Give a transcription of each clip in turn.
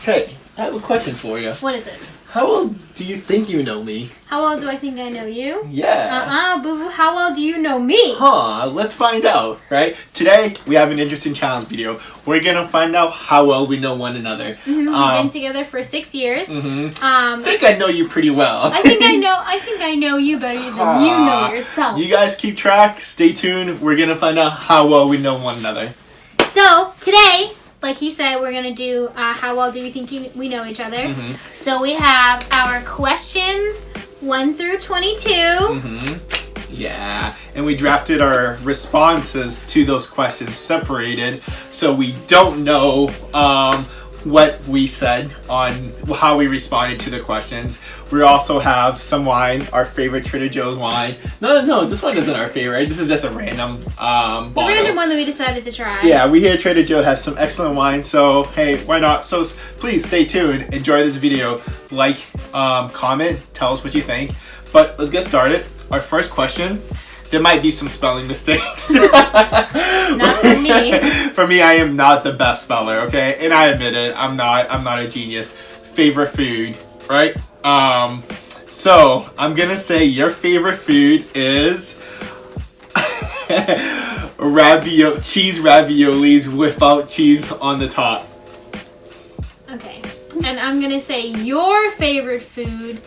Hey, I have a question for you. What is it? How well do you think you know me? How well do I think I know you? Yeah. Boo-boo. How well do you know me? Let's find out, right? Today, we have an interesting challenge video. We're gonna find out how well we know one another. We've been together for 6 years. I think I know you pretty well. I think I know you better than you know yourself. You guys keep track, stay tuned. We're gonna find out how well we know one another. So, today, like he said, we're going to do how well do we think we know each other. So we have our questions 1 through 22. Yeah, and we drafted our responses to those questions separated, so we don't know what we said on how we responded to the questions. We also have some wine, our favorite Trader Joe's wine. No, this one isn't our favorite. This is just a random bottle. It's a random one that we decided to try. Yeah, we hear Trader Joe has some excellent wine, so hey, why not? So please stay tuned, enjoy this video, like, comment, tell us what you think. But let's get started. Our first question. There might be some spelling mistakes. Not for me. For me, I am not the best speller, okay? And I admit it, I'm not a genius. Favorite food, right? So I'm gonna say your favorite food is cheese raviolis without cheese on the top. Okay. And I'm gonna say your favorite food.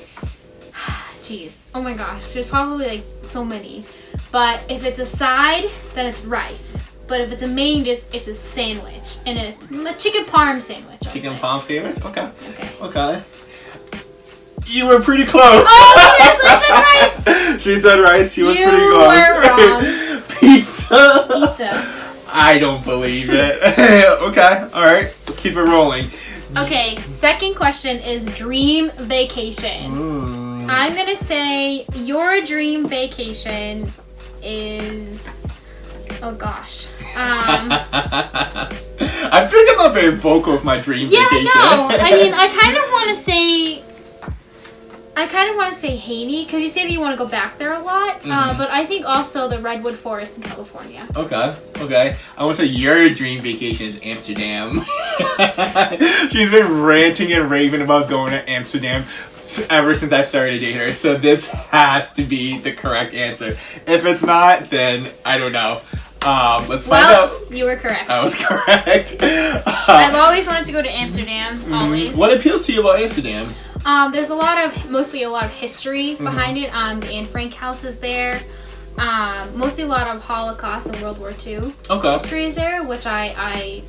Jeez. Oh my gosh. There's probably like so many. But if it's a side, then it's rice. But if it's a main dish, it's a sandwich. And it's a chicken parm sandwich. Chicken parm sandwich? Okay. Okay. You were pretty close. Oh, yes, I said rice. She said rice. She was pretty close. You were wrong. Pizza. Pizza. I don't believe it. Okay. All right. Let's keep it rolling. Okay. Second question is dream vacation. I'm going to say your dream vacation is... Oh, gosh. I feel like I'm not very vocal with my dream vacation. Yeah, no. I mean, I kind of want to say Haiti, because you say that you want to go back there a lot, but I think also the Redwood Forest in California. Okay. I want to say your dream vacation is Amsterdam. She's been ranting and raving about going to Amsterdam ever since I started dating her, so this has to be the correct answer. If it's not, then I don't know. Let's find out. You were correct. I was correct. I've always wanted to go to Amsterdam. Always. What appeals to you about Amsterdam? There's mostly a lot of history behind it. The Anne Frank house is there. Mostly a lot of Holocaust and World War II history is there, which I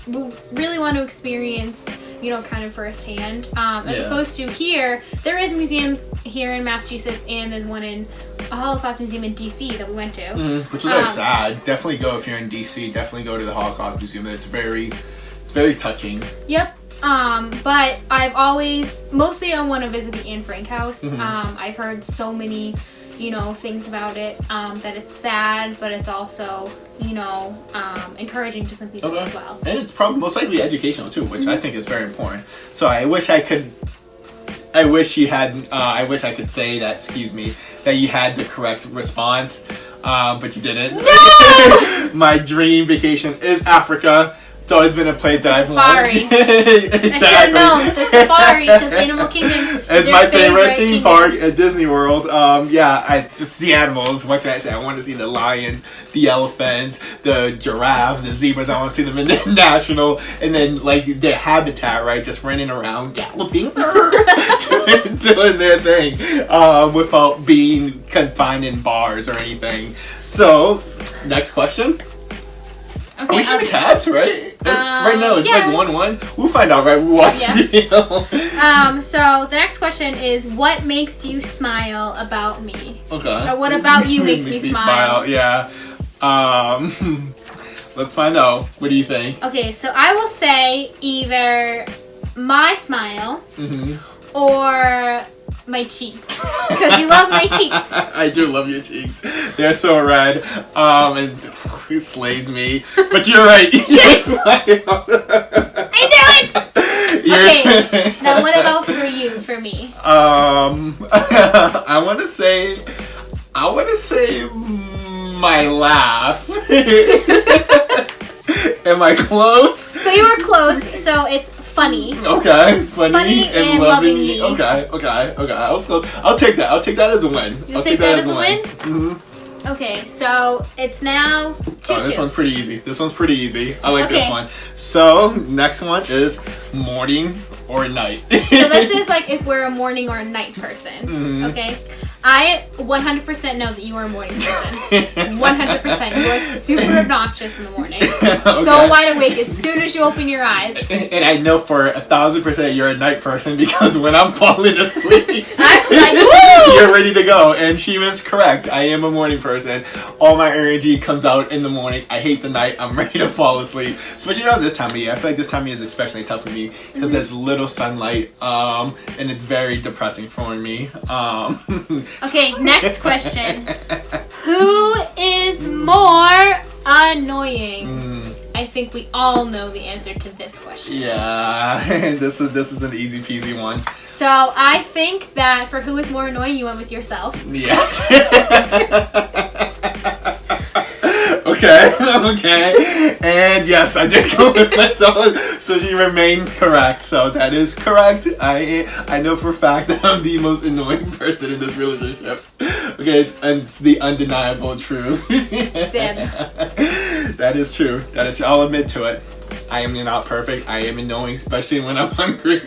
really want to experience, kind of firsthand. As opposed to here, there is museums here in Massachusetts, and there's one in a Holocaust museum in DC that we went to. Which is very sad. Definitely go if you're in DC. Definitely go to the Holocaust Museum. It's very touching. Yep. But mostly I want to visit the Anne Frank house. I've heard so many, things about it, that it's sad, but it's also, encouraging to some people as well. And it's probably most likely educational too, which I think is very important. So I wish I could say that you had the correct response, but you didn't. No! My dream vacation is Africa. It's always been a place that I've wanted. Exactly. I should have known. The safari, because Animal Kingdom is my favorite theme park at Disney World. It's the animals. What can I say? I want to see the lions, the elephants, the giraffes, the zebras. I want to see them in the national, and then like their habitat, right? Just running around, galloping, doing their thing, without being confined in bars or anything. So, next question. Okay, are we keeping tabs, right? Right now it's like 1-1. We'll find out, right? We'll watch the video. So the next question is, what makes you smile about me? Okay. Or what about you makes me smile? Yeah. Let's find out. What do you think? Okay, so I will say either my smile or my cheeks, because you love my cheeks. I do love your cheeks. They're so red, and it slays me. But you're right. Yes! I knew it! Okay, now what about for me? I want to say my laugh. Am I close? So you were close. So it's funny. Okay, funny and loving me. Okay. I'll take that. I'll take that as a win. You'll take that as a win? Mm-hmm. Okay, so it's now 2-2. Oh, this one's pretty easy. I like this one. So, next one is morning or night. So this is like if we're a morning or a night person. Mm-hmm. Okay? I 100% know that you are a morning person. 100%. You are super obnoxious in the morning. Okay. So wide awake as soon as you open your eyes. And I know for 1,000% you're a night person because when I'm falling asleep, I'm like, woo! You're ready to go. And she was correct. I am a morning person. All my energy comes out in the morning. I hate the night. I'm ready to fall asleep. Especially around this time of year. I feel like this time of year is especially tough for me because there's little sunlight. And it's very depressing for me. Okay, next question. Who is more annoying? I think we all know the answer to this question. Yeah, this is an easy peasy one. So I think that for who is more annoying, you went with yourself. Yeah. Okay. And yes, I did go with myself. So she remains correct. So that is correct. I know for a fact that I'm the most annoying person in this relationship. Okay, it's the undeniable truth. Sim. That is true. I'll admit to it. I am not perfect. I am annoying, especially when I'm hungry.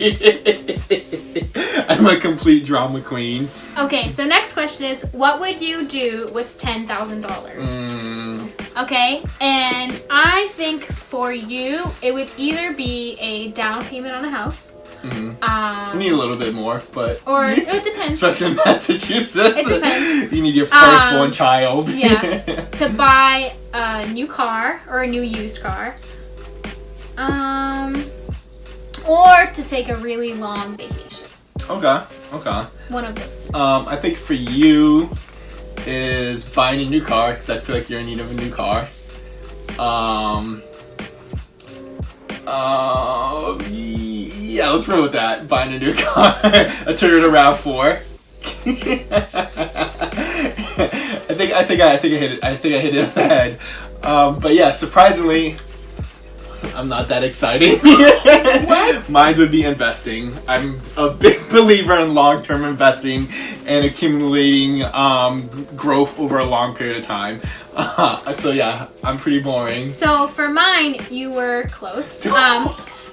I'm a complete drama queen. Okay, so next question is, what would you do with $10,000? Okay, and I think for you, it would either be a down payment on a house. You need a little bit more, but... Or, it depends. Especially in Massachusetts. It depends. You need your firstborn child. Yeah. To buy a new car, or a new used car. Or to take a really long vacation. Okay. One of those. I think for you is buying a new car, because I feel like you're in need of a new car. Yeah, let's roll with that. Buying a new car. A Toyota RAV4. I think I hit it. I think I hit it on the head. But yeah, surprisingly, I'm not that excited. What? Mine would be investing. I'm a big believer in long-term investing and accumulating growth over a long period of time. So yeah, I'm pretty boring. So for mine, you were close.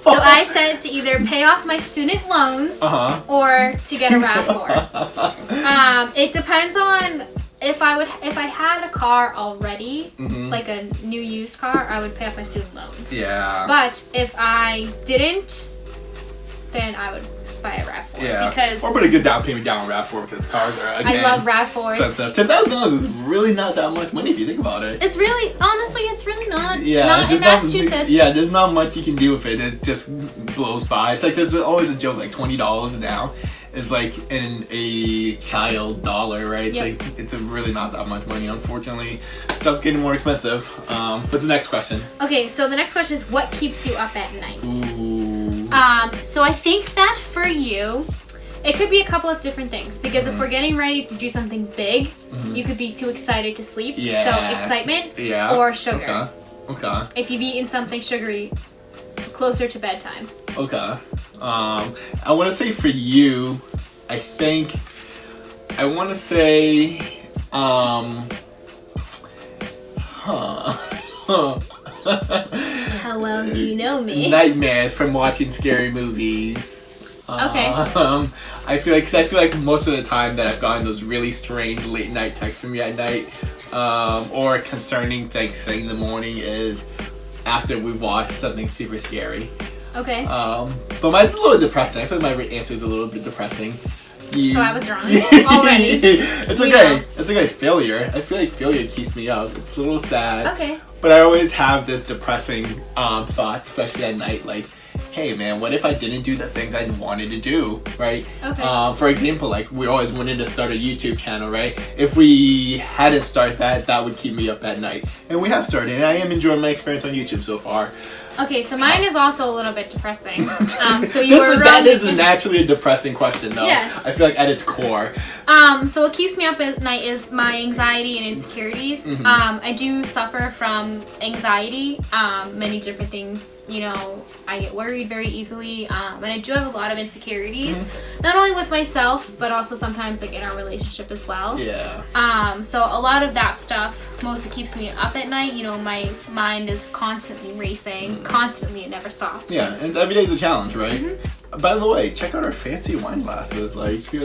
So I said to either pay off my student loans or to get a RAV4. It depends on if I had a car already, like a new used car, I would pay off my student loans. Yeah. But if I didn't, then I would buy a RAV4. Yeah. Because or put a good down payment down on RAV4 because cars are, again, I love RAV4s. expensive. $10,000 is really not that much money if you think about it. It's really, honestly, it's really not. Yeah. Not in Massachusetts. There's not much you can do with it. It just blows by. It's like there's always a joke like $20 now is like in a child dollar, right? It's like it's really not that much money. Unfortunately, stuff's getting more expensive. What's the next question? Okay, so the next question is what keeps you up at night? Ooh. So I think that for you, it could be a couple of different things because if we're getting ready to do something big, you could be too excited to sleep. Yeah. So excitement or sugar. Okay. If you've eaten something sugary, closer to bedtime. Okay. I want to say for you, I think I want to say How well do you know me? Nightmares from watching scary movies. Okay. I feel like most of the time that I've gotten those really strange late night texts from you at night, or concerning things in the morning is after we watch something super scary. Okay. But mine's a little depressing. I feel like my answer is a little bit depressing. So I was wrong already. It's okay. It's okay. Failure. I feel like failure keeps me up. It's a little sad. Okay. But I always have this depressing thought, especially at night, like, hey man, what if I didn't do the things I wanted to do, right? Okay. For example, like we always wanted to start a YouTube channel, right? If we hadn't started that, that would keep me up at night. And we have started, and I am enjoying my experience on YouTube so far. Okay, so mine is also a little bit depressing. So you were wrong. That is naturally a depressing question, though. Yes. I feel like at its core. So what keeps me up at night is my anxiety and insecurities. I do suffer from anxiety, many different things you know, I get worried very easily, and I do have a lot of insecurities, not only with myself, but also sometimes like in our relationship as well. Yeah. So a lot of that stuff mostly keeps me up at night. You know, my mind is constantly racing, constantly, it never stops. Yeah, and every day's a challenge, right? By the way, check out our fancy wine glasses. Like, we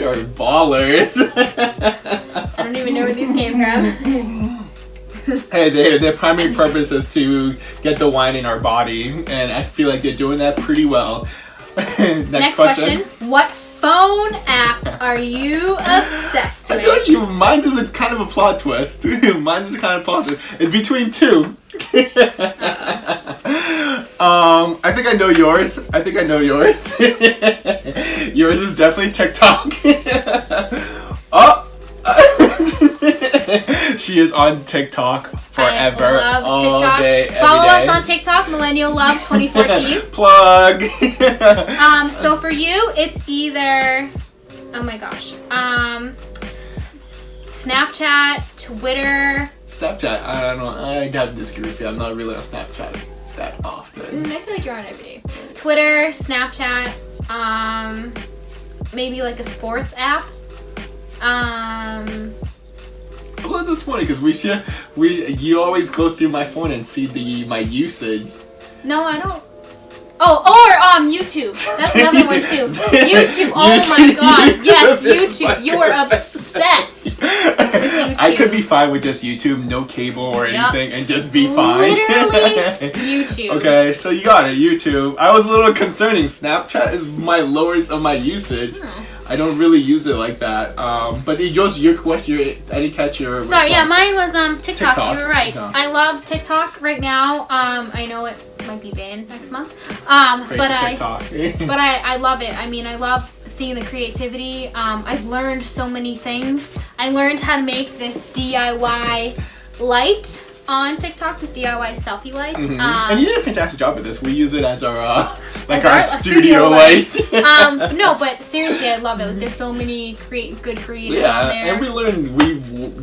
are ballers. I don't even know where these came from. Hey, their primary purpose is to get the wine in our body, and I feel like they're doing that pretty well. Next question. What phone app are you obsessed with? I feel like mine's is a kind of a plot twist. Mine's is a kind of plot twist. It's between two. I think I know yours. Yours is definitely TikTok. Oh! She is on TikTok forever. I love all TikTok. day, every Follow day. us on TikTok, Millennial Love 2014. Plug. So for you, it's either, oh my gosh, Snapchat, Twitter. Snapchat, I don't know. I have to disagree with you. I'm not really on Snapchat that often. I feel like you're on every day. Twitter, Snapchat, maybe like a sports app. Well, that's funny because you always go through my phone and see my usage. No, I don't. Oh, or YouTube. That's another one too. YouTube. Oh my god. Yes, YouTube. You are obsessed with YouTube. I could be fine with just YouTube, no cable or anything, and just be fine. Literally YouTube. Okay, so you got it, YouTube. I was a little concerning. Snapchat is my lowest of my usage. I don't really use it like that. But your question, I didn't catch your response. Sorry, yeah, mine was TikTok. You were right. TikTok. I love TikTok right now. I know it might be banned next month. But I love it. I mean, I love seeing the creativity. I've learned so many things. I learned how to make this DIY light on TikTok, this DIY selfie light. And you did a fantastic job with this. We use it as our studio light. No, but seriously, I love it. Like, there's so many good creators on there. And we learned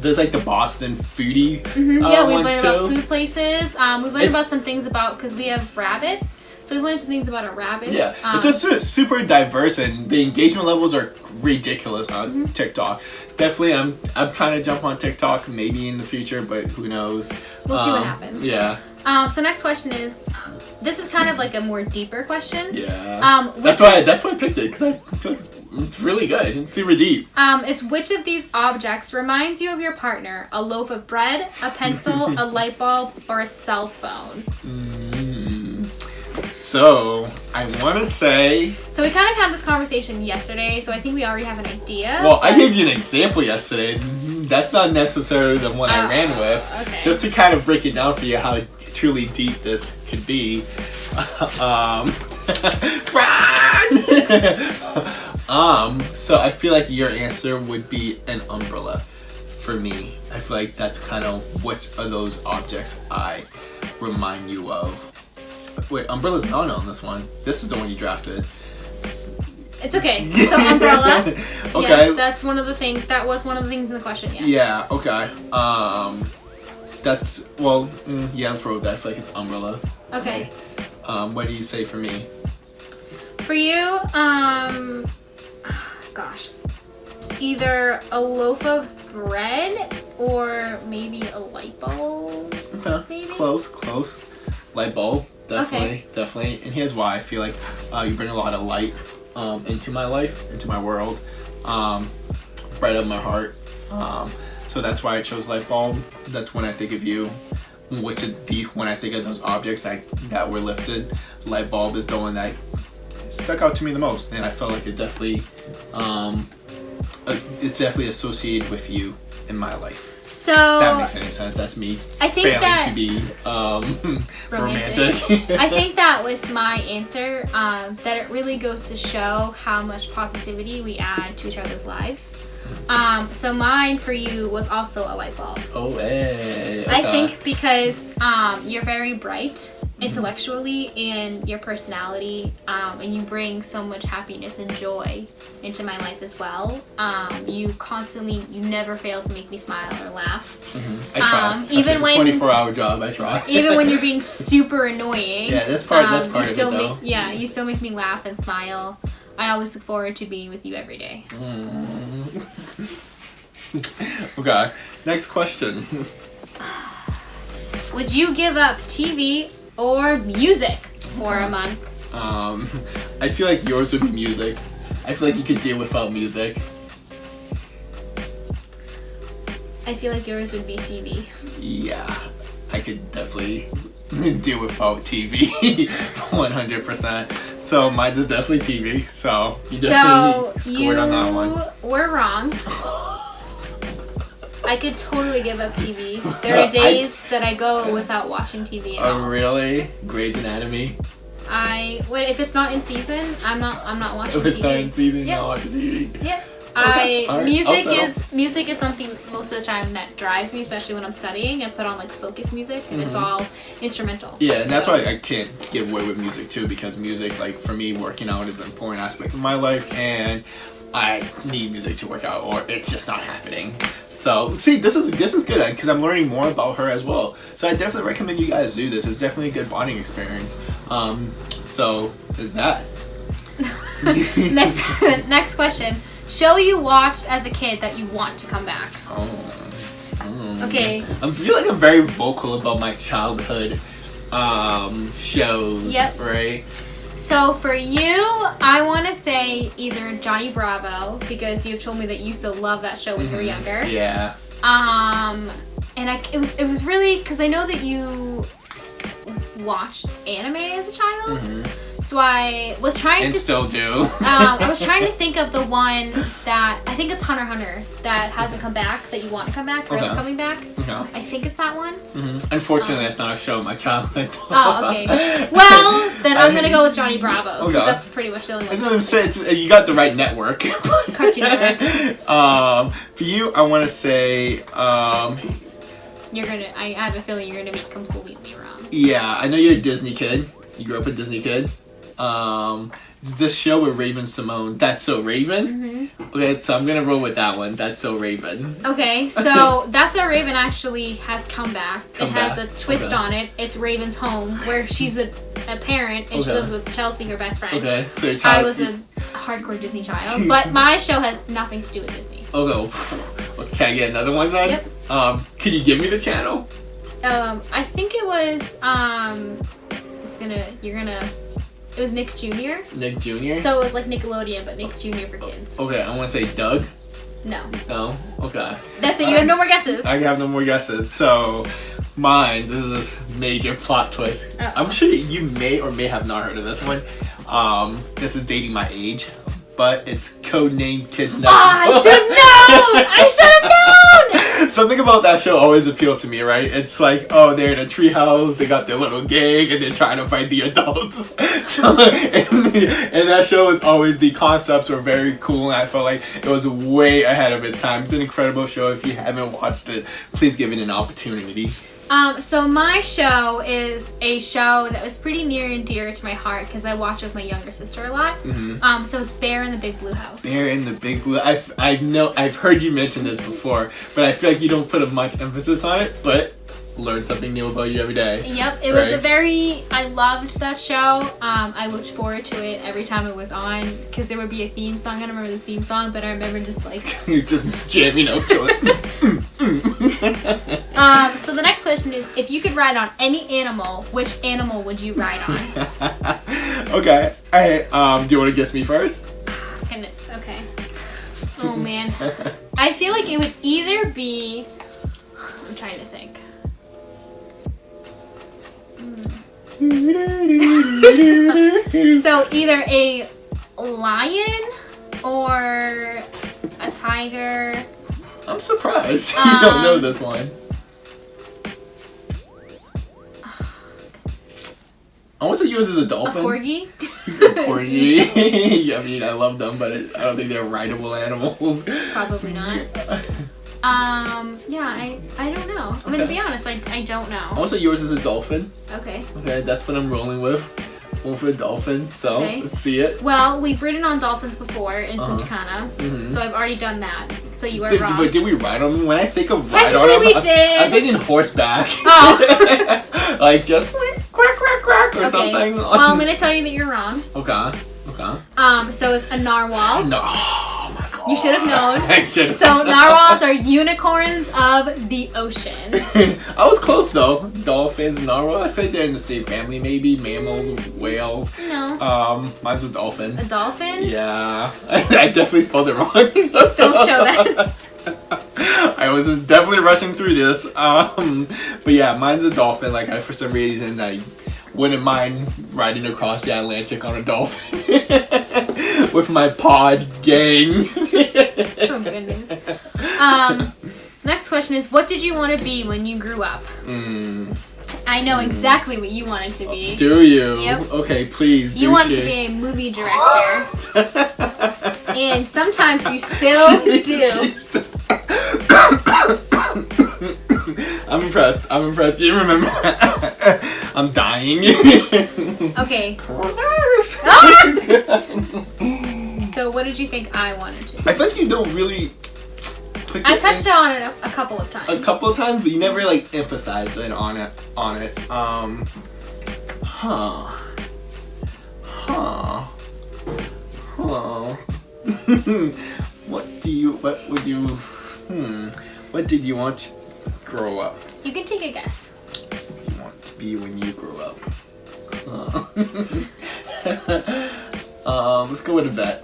there's like the Boston foodie. Yeah, we've learned about food places. We've learned about some things because we have rabbits. So we've learned some things about our rabbits. Yeah, it's just super diverse, and the engagement levels are ridiculous on TikTok. Definitely, I'm trying to jump on TikTok maybe in the future, but who knows? We'll see what happens. Yeah. So next question is, this is kind of like a more deeper question. Yeah. That's why I picked it, because I feel like it's really good. It's super deep. It's which of these objects reminds you of your partner? A loaf of bread, a pencil, a light bulb, or a cell phone? So, I want to say... So we kind of had this conversation yesterday, so I think we already have an idea. Well, I gave you an example yesterday. That's not necessarily the one I ran with. Okay. Just to kind of break it down for you how truly deep this could be. So I feel like your answer would be an umbrella for me. I feel like that's kind of which of those objects I remind you of. Wait, umbrella's not on this one. This is the one you drafted. It's okay. So umbrella. Okay. Yes, that's one of the things. That was one of the things in the question. Yes. Yeah. Okay. Let's roll with that. I feel like it's umbrella. Okay. What do you say for me? For you, gosh, either a loaf of bread or maybe a light bulb. Okay. Maybe? Close. Light bulb. Definitely. And here's why. I feel like you bring a lot of light into my life, into my world, bright up my heart. So that's why I chose light bulb. That's when I think of you. When I think of those objects that were lifted, light bulb is the one that stuck out to me the most, and I felt like it definitely, it's definitely associated with you in my life. So if that makes any sense. That's me failing to be romantic. I think that with my answer, that it really goes to show how much positivity we add to each other's lives. So mine for you was also a light bulb. Oh, hey. Okay. I think because you're very bright intellectually and your personality, and you bring so much happiness and joy into my life as well. You never fail to make me smile or laugh. I try. Even when 24-hour job, I try. Even when you're being super annoying. Yeah, that's part of it though. You still make me laugh and smile. I always look forward to being with you every day. Okay, next question. Would you give up TV or music for a month? I feel like yours would be music. I feel like you could deal without music. I feel like yours would be TV. Yeah, I could definitely deal without TV 100%. So mine's is definitely TV. So you definitely scored on that one. We're wrong. I could totally give up TV. There are days that I go without watching TV at all. Oh really? Grey's Anatomy? If it's not in season, I'm not watching TV. If it's not in season, you're not watching TV? Yeah. Okay. Music is something most of the time that drives me, especially when I'm studying. I put on like focus music and it's all instrumental. Yeah, and that's why I can't give away with music too, because music, like for me, working out is an important aspect of my life, and I need music to work out, or it's just not happening. So see, this is good because I'm learning more about her as well. So I definitely recommend you guys do this. It's definitely a good bonding experience. So is that. Next question. Show you watched as a kid that you want to come back. Okay. I feel like I'm very vocal about my childhood shows. Yep. Right. So for you, I want to say either Johnny Bravo, because you've told me that you used to love that show when you were younger. Yeah. And it was really because I know that you watched anime as a child. So I was trying and to still do. I was trying to think of the one that I think it's Hunter x Hunter that hasn't come back, that you want to come back, or it's coming back. I think it's that one. Unfortunately, that's not a show in my childhood. Oh, okay. Well, then I'm gonna go with Johnny Bravo because that's pretty much the only one. You got the right network. Cartoon Network. For you, I want to say. I have a feeling you're gonna be completely wrong. Yeah, I know you're a Disney kid. You grew up a Disney kid. It's this show with Raven Simone. That's So Raven. Okay, so I'm gonna roll with that one. That's So Raven. Okay, so That's So Raven actually has come back. It has a twist on it. It's Raven's home, where she's a parent and she lives with Chelsea, her best friend. Okay, so I was a hardcore Disney child, but my show has nothing to do with Disney. Okay, can I get another one then? Yep. Can you give me the channel? I think it was it was Nick Jr. Nick Jr.? So it was like Nickelodeon, but Nick Jr. for kids. Okay, I want to say Doug. No. No? Okay. That's it. You have no more guesses. I have no more guesses. So, mine, this is a major plot twist. I'm sure you may or may have not heard of this one. This is dating my age, but it's codenamed Kids Next Door. I should have known! I should have known! Something about that show always appealed to me, right? It's like, oh, they're in a treehouse, they got their little gang, and they're trying to fight the adults. So, and that show was always, the concepts were very cool, and I felt like it was way ahead of its time. It's an incredible show. If you haven't watched it, please give it an opportunity. So my show is a show that was pretty near and dear to my heart because I watch it with my younger sister a lot. So it's Bear in the Big Blue House. Bear in the Big Blue. I've heard you mention this before, but I feel like you don't put much emphasis on it, but learn something new about you every day. Yep, it was I loved that show. I looked forward to it every time it was on because there would be a theme song. I don't remember the theme song, but I remember just like you're just jamming out to it. So the next question is, if you could ride on any animal, which animal would you ride on? Okay. Do you want to guess me first? Goodness, okay. Oh man. I feel like it would either be, I'm trying to think. So either a lion or a tiger. I'm surprised you don't know this one. I want to use as a dolphin. A corgi? Corgi. I mean, I love them, but I don't think they're rideable animals. Probably not. Yeah, I don't know. I'm gonna be honest, I don't know. I want to say yours is a dolphin. Okay. Okay, that's what I'm rolling with. Going for a dolphin, so let's see it. Well, we've ridden on dolphins before in Punta Cana, so I've already done that. So you are wrong. But did we ride on them? When I think of ride on them, we did. I'm thinking horseback. Oh. Like just quack, quack, quack or something. Well, I'm gonna tell you that you're wrong. Okay. So it's a narwhal. No. Oh my god. You should have known. I should have. So narwhals are unicorns of the ocean. I was close though. Dolphins, narwhal. I think they're in the same family, maybe. Mammals, whales. No. Mine's a dolphin. A dolphin? Yeah. I definitely spelled it wrong. Don't show that. I was definitely rushing through this. But yeah, mine's a dolphin. Like for some reason, I wouldn't mind riding across the Atlantic on a dolphin with my pod gang. Oh goodness. Next question is, what did you want to be when you grew up? I know exactly what you wanted to be. Do you? Yep. Okay, please. You wanted to be a movie director. And sometimes you still do. I'm impressed. Do you remember that? I'm dying. Okay. So what did you think I wanted to be? I think you don't really... I touched on it a couple of times. A couple of times, but you never like emphasized it on it. What did you want to grow up? You can take a guess. What do you want to be when you grow up? Let's go with a vet.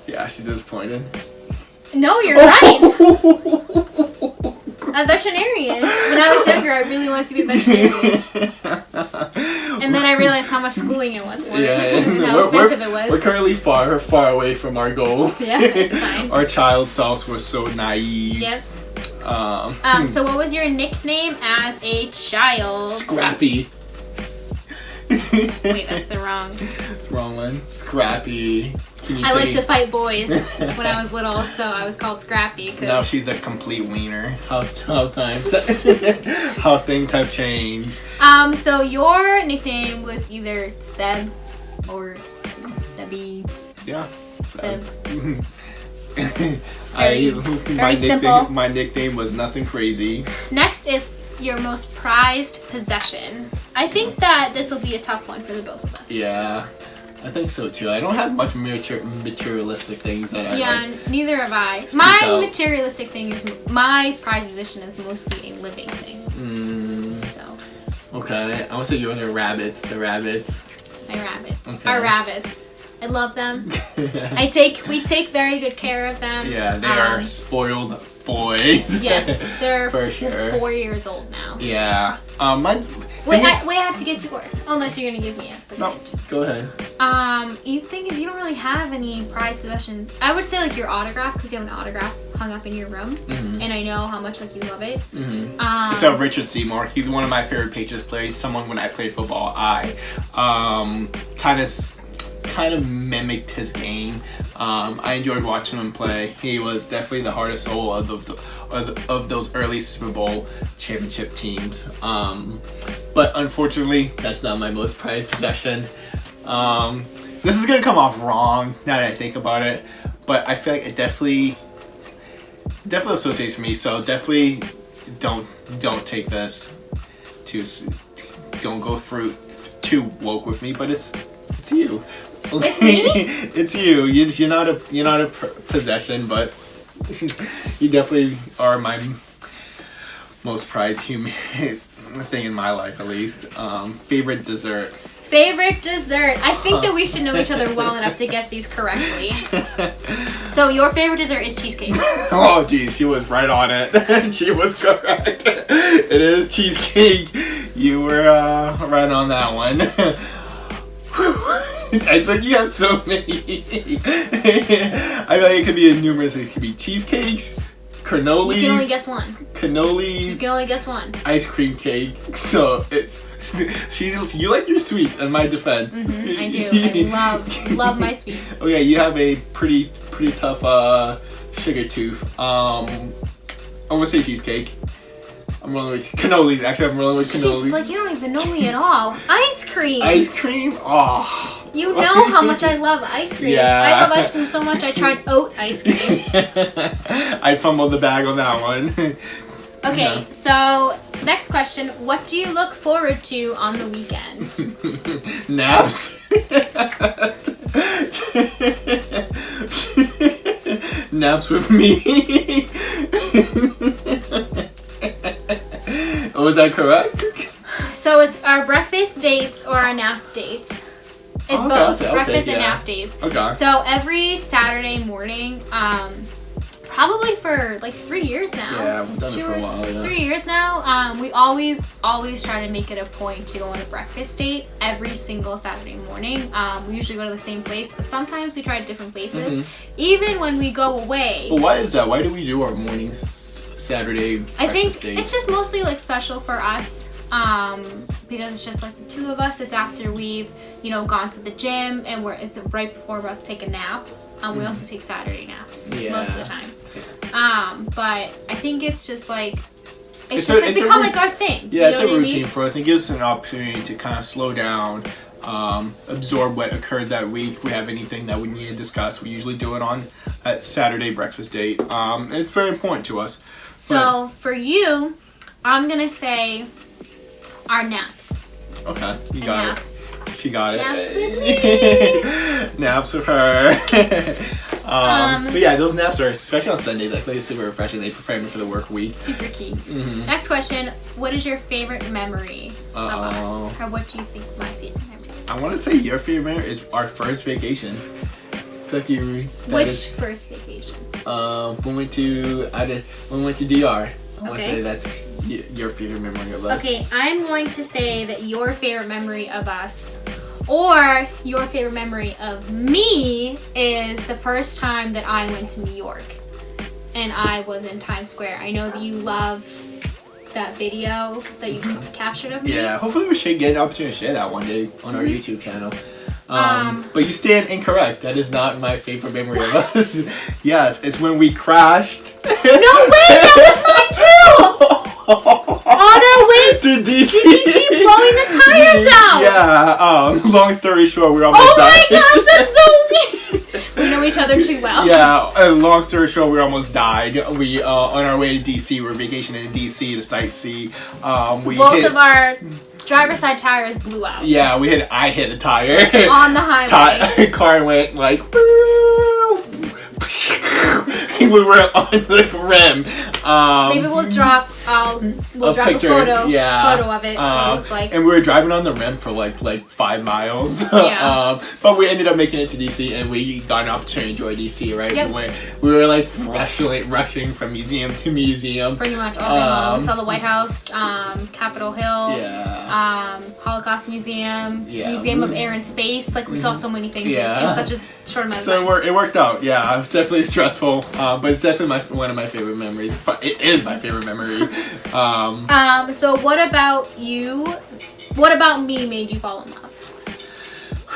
Yeah, she's disappointed. No, you're right. A veterinarian. When I was younger, I really wanted to be a veterinarian. And then I realized how much schooling it was for me. And how expensive it was. We're currently far away from our goals. Yeah, it's fine. Our child selves were so naive. Yep. So what was your nickname as a child? Scrappy. Wait, that's the wrong one. Scrappy. I like to fight boys when I was little, so I was called Scrappy. Now she's a complete wiener. How things have changed. So your nickname was either Seb or Sebi. Yeah. Seb. Very simple. My nickname was nothing crazy. Next is your most prized possession. I think that this will be a tough one for the both of us. Yeah, I think so too. I don't have much materialistic things that I like. Neither have I. My materialistic thing is, my prized possession is mostly a living thing. So. Okay, I want to say you and your rabbits. The rabbits. My rabbits. Okay. Our rabbits. I love them. We take very good care of them. Yeah, they are spoiled boys. Yes, they're for sure 4 years old now. So. Yeah. Wait, I have to guess yours. Unless you're gonna give me it. No, go ahead. You think is you don't really have any prized possessions. I would say like your autograph, because you have an autograph hung up in your room, and I know how much like you love it. It's of Richard Seymour. He's one of my favorite Patriots players. Someone when I played football, I kind of mimicked his game. I enjoyed watching him play. He was definitely the heart and soul of those early Super Bowl championship teams. But unfortunately, that's not my most prized possession. This is gonna come off wrong now that I think about it, but I feel like it definitely associates with me. So definitely don't take this don't go through too woke with me. But it's you. It's me? It's you. You're not a possession, but you definitely are my most prized human thing in my life, at least. Favorite dessert. Favorite dessert. I think that we should know each other well enough to guess these correctly. So your favorite dessert is cheesecake. Oh, geez, she was right on it. She was correct. It is cheesecake. You were right on that one. I think you have so many. I feel like it could be numerous. It could be cheesecakes, cannolis. You can only guess one. Cannolis. You can only guess one. Ice cream cake. So it's you like your sweets. In my defense, I do. I love my sweets. Okay, you have a pretty tough sugar tooth. I'm gonna say cheesecake. I'm rolling with cannolis. Actually, I'm rolling with cannolis. It's like you don't even know me at all. Ice cream. Ice cream? Oh. You know how much I love ice cream. Yeah. I love ice cream so much I tried oat ice cream. I fumbled the bag on that one. Okay, so next question. What do you look forward to on the weekend? Naps. Naps with me. Was that correct? So it's our breakfast dates or our nap dates. It's both breakfast and nap dates. Okay. So every Saturday morning, probably for like 3 years now. Yeah, we've done it for a while. Yeah. 3 years now. We always try to make it a point to go on a breakfast date every single Saturday morning. We usually go to the same place, but sometimes we try different places. Mm-hmm. Even when we go away. But why is that? Why do we do our mornings Saturday breakfast I think date? it's just mostly like special for us. Because it's just like the two of us. It's after we've, gone to the gym and it's right before we're about to take a nap. We also take Saturday naps most of the time. But I think it's just like it's become like our thing. Yeah, it's a routine for us. It gives us an opportunity to kind of slow down, absorb what occurred that week. If we have anything that we need to discuss, we usually do it on that Saturday breakfast date. And it's very important to us. So for you, I'm gonna say our naps. Okay, you got it. She got it. Naps with me. Naps with her. So yeah, those naps are, especially on Sundays, I feel like super refreshing. They prepare me for the work week. Super key. Mm-hmm. Next question: what is your favorite memory of us? Or what do you think my favorite memory is? I want to say your favorite memory is our first vacation. Which first vacation? When we went to DR. I want to say that's your favorite memory of us. Okay, I'm going to say that your favorite memory of us, or your favorite memory of me, is the first time that I went to New York and I was in Times Square. I know that you love that video that you captured of me. Yeah, hopefully we should get an opportunity to share that one day on our YouTube channel. But you stand incorrect. That is not my favorite memory of us. Yes, it's when we crashed. No way, that was mine too! On our way to DC. blowing the tires out! Yeah, long story short, we almost died. Oh my gosh, that's so weird! We know each other too well. Yeah, long story short, we almost died. We, on our way to DC, we were vacationing in DC to sightsee. Both of our driver's side tires blew out. Yeah, I hit a tire. On the highway. Car went like... We were on the rim. Maybe we'll drop a picture, photo of it. What it looked like. And we were driving on the rim for like 5 miles. Yeah. But we ended up making it to DC, and we got an opportunity to enjoy DC, right? Yep. We were like rushing from museum to museum. Pretty much all day long. We saw the White House, Capitol Hill, Holocaust Museum, Museum of Air and Space. Like we saw so many things in such a short amount of time. So it worked out. Yeah, it was definitely stressful, but it's definitely one of my favorite memories. But it is my favorite memory. So what about you? What about me made you fall in love?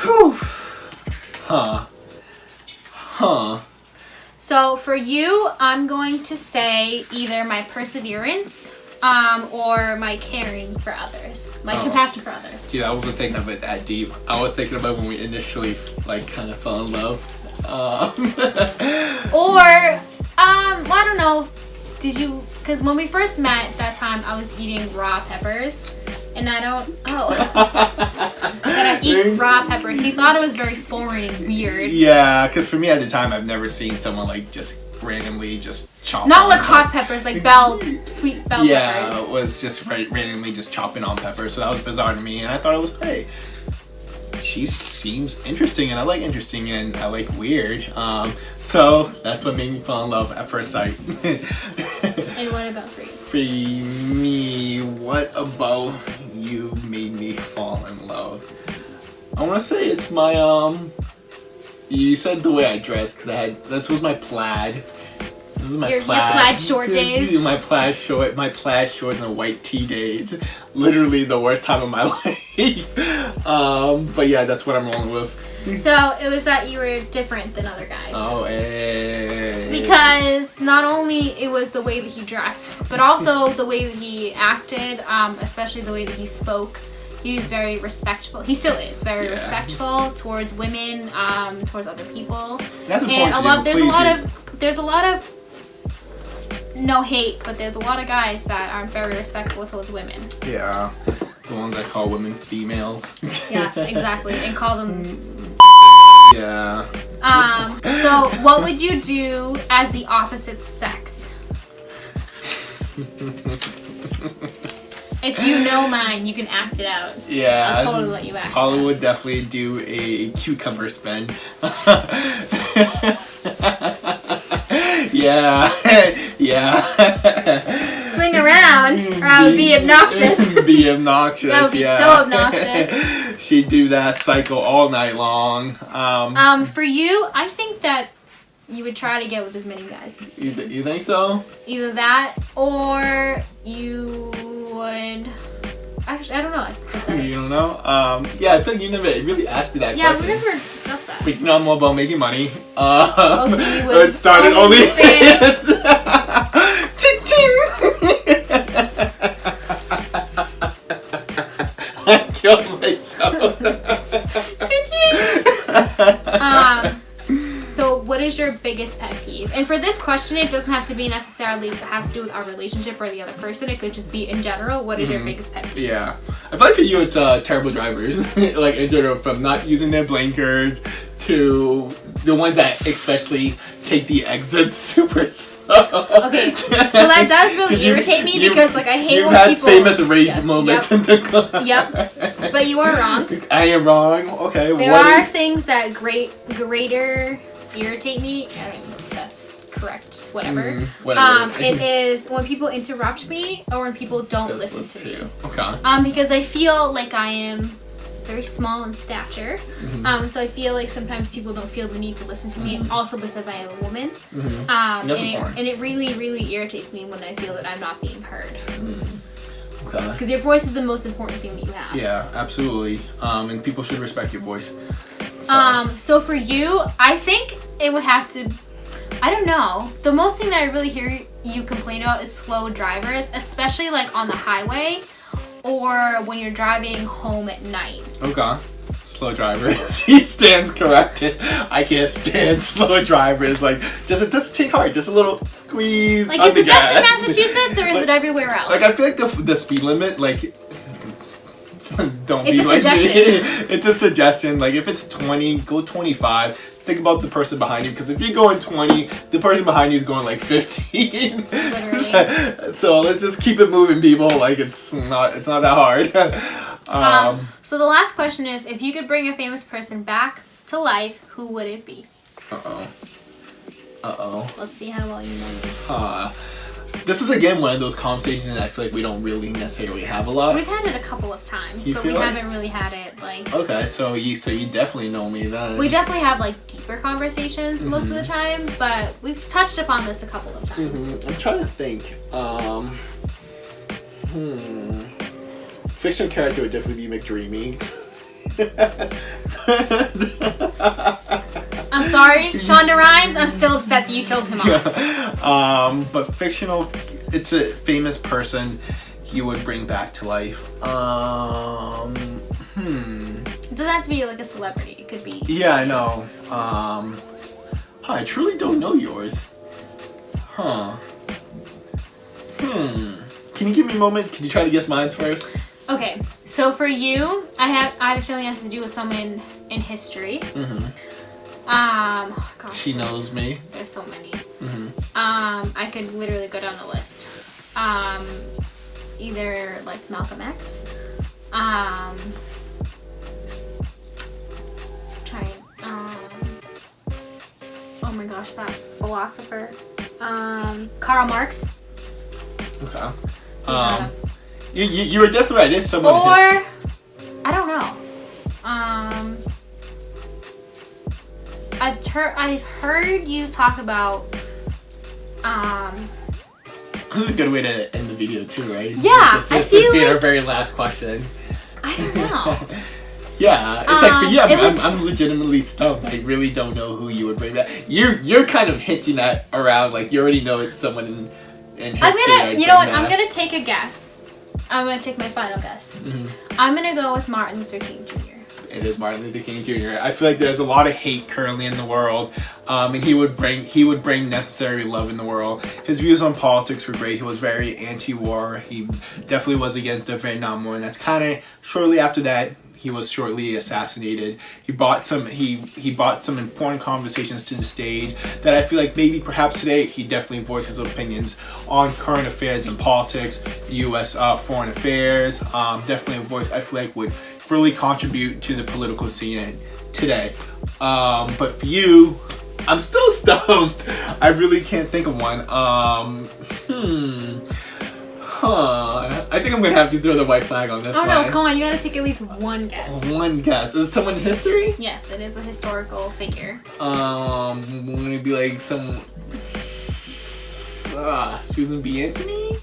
Whew. Huh. So for you, I'm going to say either my perseverance, or my caring for others, my compassion for others. Dude, I wasn't thinking of it that deep. I was thinking about when we initially kind of fell in love. Or well, I don't know. Did you? Because when we first met that time, I was eating raw peppers, and I don't. That I eat raw peppers. He thought it was very foreign and weird. Yeah, because for me at the time, I've never seen someone just randomly just chop. Not like hot peppers, like sweet bell peppers. Yeah, it was just randomly just chopping on peppers. So that was bizarre to me, and I thought it was hey. She seems interesting, and I like interesting, and I like weird. So that's what made me fall in love at first sight. And what about for you? For me, what about you made me fall in love? I want to say it's my You said the way I dressed because this was my plaid. This is my your plaid short days. My plaid short and the white tee days. Literally the worst time of my life. But yeah, that's what I'm rolling with. So it was that you were different than other guys. Oh, hey. Because not only it was the way that he dressed, but also the way that he acted, especially the way that he spoke. He was very respectful. He still is very respectful towards women, towards other people. That's and there's a lot of no hate, but there's a lot of guys that aren't very respectful towards women. Yeah, the ones that call women females. Yeah, exactly, and call them. Yeah. So what would you do as the opposite sex? If you know mine, you can act it out. Yeah. I'll totally let you act Holly it out. would definitely do a cucumber spin. Yeah. Yeah. Swing around, or I would be obnoxious. Be obnoxious. That would be so obnoxious. She'd do that cycle all night long. For you, I think that you would try to get with as many guys. You think so? Either that, or you would. Actually, I don't know. You don't know? Yeah, I feel like you never really asked me that question. Yeah, we never discussed that. But you know, I'm all about making money. So you would it started OnlyFans. Ching ching! I killed myself. So what is your biggest pet peeve? And for this question, it doesn't have to be necessarily that has to do with our relationship or the other person. It could just be in general. What is your biggest pet peeve? Yeah. I feel like for you, it's terrible drivers. Like in general, from not using their blinkers to the ones that especially take the exits super slow. Okay, so that does really irritate me because like I hate when people. You've had famous rage moments in the car. Yep, but you are wrong. I am wrong. Okay. There are things that greater irritate me. I don't know if that's correct. Whatever. Whatever. It is when people interrupt me or when people don't listen to me. Okay. Because I feel like I am very small in stature. So I feel like sometimes people don't feel the need to listen to me. Also because I am a woman. And it really, really irritates me when I feel that I'm not being heard. Okay. Because your voice is the most important thing that you have. Yeah, absolutely. And people should respect your voice. So for you, I think it would have to. I don't know. The most thing that I really hear you complain about is slow drivers, especially like on the highway or when you're driving home at night. Okay. Slow drivers. He stands corrected. I can't stand slow drivers. Like, it doesn't take hard. Just a little squeeze. Like, is it just in Massachusetts or is it everywhere else? Like, I feel like the speed limit, like, don't it's be like suggestion. me. It's a suggestion. Like, if it's 20, go 25. Think about the person behind you, because if you're going 20, the person behind you is going like 15. Literally. So let's just keep it moving, people. Like, it's not that hard. So the last question is, if you could bring a famous person back to life, who would it be? Let's see how well you know me. This is again one of those conversations that I feel like we don't really necessarily have a lot. We've had it a couple of times, but we haven't really had it like. Okay, so you definitely know me then. We definitely have like deeper conversations most of the time, but we've touched upon this a couple of times. I'm trying to think. Fictional character would definitely be McDreamy. I'm sorry, Shonda Rhimes. I'm still upset that you killed him off. But fictional, it's a famous person you would bring back to life. It doesn't have to be like a celebrity. It could be. Yeah, I know. I truly don't know yours. Can you give me a moment? Can you try to guess mine first? Okay, so for you, I have a feeling it has to do with someone in history. Gosh, she knows me. There's so many. I could literally go down the list. Either like Malcolm X. Oh my gosh, that philosopher. Karl Marx. Okay. You were definitely right. It's someone. Or I don't know. I've heard you talk about. This is a good way to end the video too, right? Yeah, I feel like our very last question. I don't know. Yeah, it's like for you, I'm legitimately stumped. I really don't know who you would bring back. You're kind of hinting that around, like you already know it's someone in history. You know what? I'm gonna take a guess. I'm gonna take my final guess. I'm gonna go with Martin Luther King Jr. It is Martin Luther King Jr. I feel like there's a lot of hate currently in the world, and he would bring necessary love in the world. His views on politics were great. He was very anti-war. He definitely was against the Vietnam War, and that's kind of shortly after that. He was shortly assassinated. He brought some important conversations to the stage that I feel like maybe perhaps today he definitely voiced his opinions on current affairs and politics, U.S. Foreign affairs. Definitely a voice I feel like would really contribute to the political scene today. But for you, I'm still stumped. I really can't think of one. I think I'm gonna have to throw the white flag on this one. Oh no, come on, you gotta take at least one guess. One guess. Is it someone in history? Yes, it is a historical figure. Would it be like some Susan B. Anthony?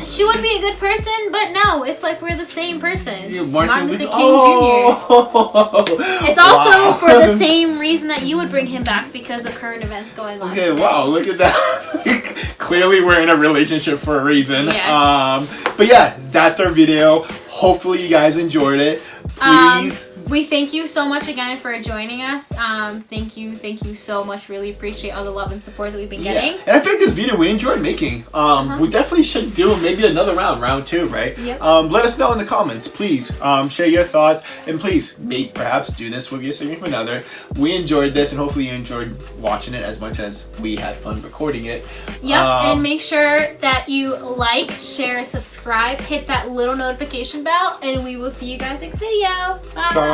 She would be a good person, but no, it's like we're the same person. Yeah, Martin Luther King Jr. It's also for the same reason that you would bring him back because of current events going on. Okay, today. wow, look at that. Clearly we're in a relationship for a reason. Yes. But yeah, that's our video. Hopefully you guys enjoyed it. Please. We thank you so much again for joining us. Thank you so much. Really appreciate all the love and support that we've been getting. And I think this video we enjoyed making. We definitely should do maybe another round 2, right? Yep. Let us know in the comments, please. Share your thoughts, and please perhaps do this with your significant other. We enjoyed this, and hopefully you enjoyed watching it as much as we had fun recording it. Yep. And make sure that you like, share, subscribe, hit that little notification bell, and we will see you guys next video. Bye. Bye.